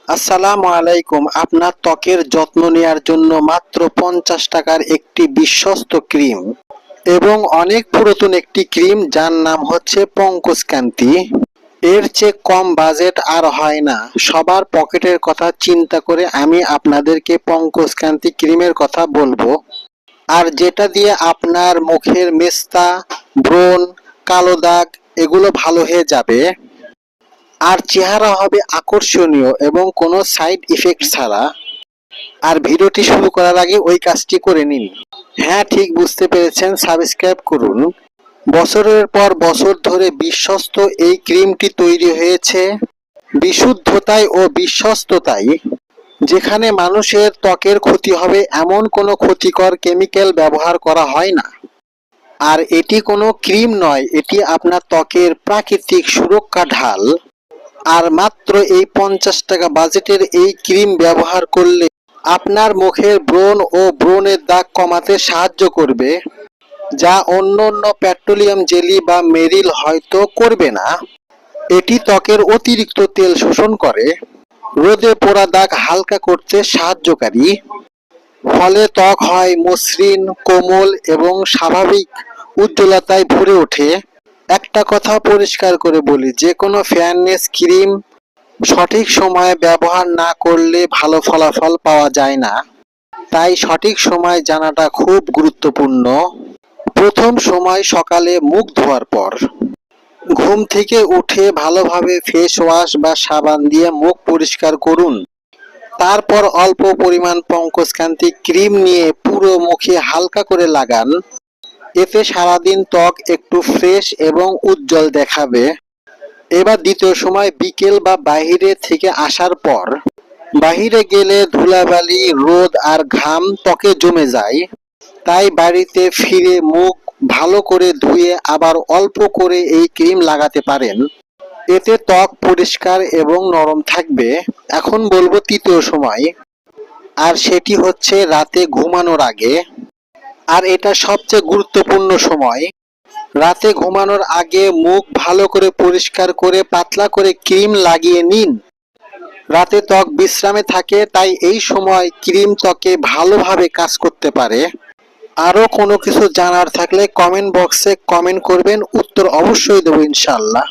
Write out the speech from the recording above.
আসসালামু আলাইকুম। আপনার ত্বকের যত্ন নেয়ার জন্য মাত্র 50 টাকার একটি বিশ্বস্ত ক্রিম এবং অনেক পুরাতন একটি ক্রিম যার নাম হচ্ছে পঙ্কজকান্তি। এর চেয়ে কম বাজেট আর হয় না। সবার পকেটের কথা চিন্তা করে আমি আপনাদেরকে পঙ্কজকান্তি ক্রিমের কথা বলবো। আর যেটা দিয়ে আপনার মুখের মেস্তা, ব্রণ, কালো দাগ এগুলো ভালো হয়ে যাবে। আর চেহারা হবে আকর্ষণীয় এবং কোনো সাইড ইফেক্ট ছাড়া। আর ভিডিওটি শুরু করার আগে ওই কাজটি করে নিন। হ্যাঁ, ঠিক বুঝতে পেরেছেন, সাবস্ক্রাইব করুন। বছরের পর বছর ধরে বিশ্বস্ত এই ক্রিমটি তৈরি হয়েছে বিশুদ্ধতায় ও বিশ্বস্ততায়, যেখানে মানুষের ত্বকের ক্ষতি হবে এমন কোনো ক্ষতিকর কেমিক্যাল ব্যবহার করা হয় না। আর এটি কোনো ক্রিম নয়, এটি আপনার ত্বকের প্রাকৃতিক সুরক্ষা ঢাল। আর মাত্র এই 50 টাকা বাজেটের এই ক্রিম ব্যবহার করলে আপনার মুখের ব্রণ ও ব্রণের দাগ কমাতে সাহায্য করবে, যা অন্য পেট্রোলিয়াম জেলি বা মেরিল হয়তো করবে না। এটি ত্বকের অতিরিক্ত তেল শোষণ করে, রোদে পোড়া দাগ হালকা করতে সাহায্যকারী, ফলে ত্বক হয় মসৃণ, কোমল এবং স্বাভাবিক উজ্জ্বলতায় ভরে ওঠে। একটা কথা পরিষ্কার করে বলি, যে কোনো ফেয়ারনেস ক্রিম সঠিক সময়ে ব্যবহার না করলে ভালো ফলাফল পাওয়া যায় না। তাই সঠিক সময় জানাটা খুব গুরুত্বপূর্ণ। প্রথম সময় সকালে মুখ ধোয়ার পর। ঘুম থেকে উঠে ভালোভাবে ফেস ওয়াশ বা সাবান দিয়ে মুখ পরিষ্কার করুন। তারপর অল্প পরিমাণ পঙ্কজকান্তি ক্রিম নিয়ে পুরো মুখে হালকা করে লাগান। এতে সারাদিন ত্বক একটু ফ্রেশ এবং উজ্জ্বল দেখাবে। এবার দ্বিতীয় সময় বিকেল বা বাইরে থেকে আসার পর। বাইরে গেলে ধুলাবালি, রোদ আর ঘাম ত্বকে জমে যায়। তাই বাড়িতে ফিরে মুখ ভালো করে ধুয়ে আবার অল্প করে এই ক্রিম লাগাতে পারেন। এতে ত্বক পরিষ্কার এবং নরম থাকবে। এখন বলবো তৃতীয় সময়, আর সেটি হচ্ছে রাতে ঘুমানোর আগে। আর এটা সবচেয়ে গুরুত্বপূর্ণ সময়। রাতে ঘুমানোর আগে মুখ ভালো করে পরিষ্কার করে পাতলা করে ক্রিম লাগিয়ে নিন। রাতে ত্বক বিশ্রামে থাকে, তাই এই সময় ক্রিম ত্বকে ভালোভাবে কাজ করতে পারে। আরো কোনো কিছু জানার থাকলে কমেন্ট বক্সে কমেন্ট করবেন, উত্তর অবশ্যই দেবো ইনশাআল্লাহ।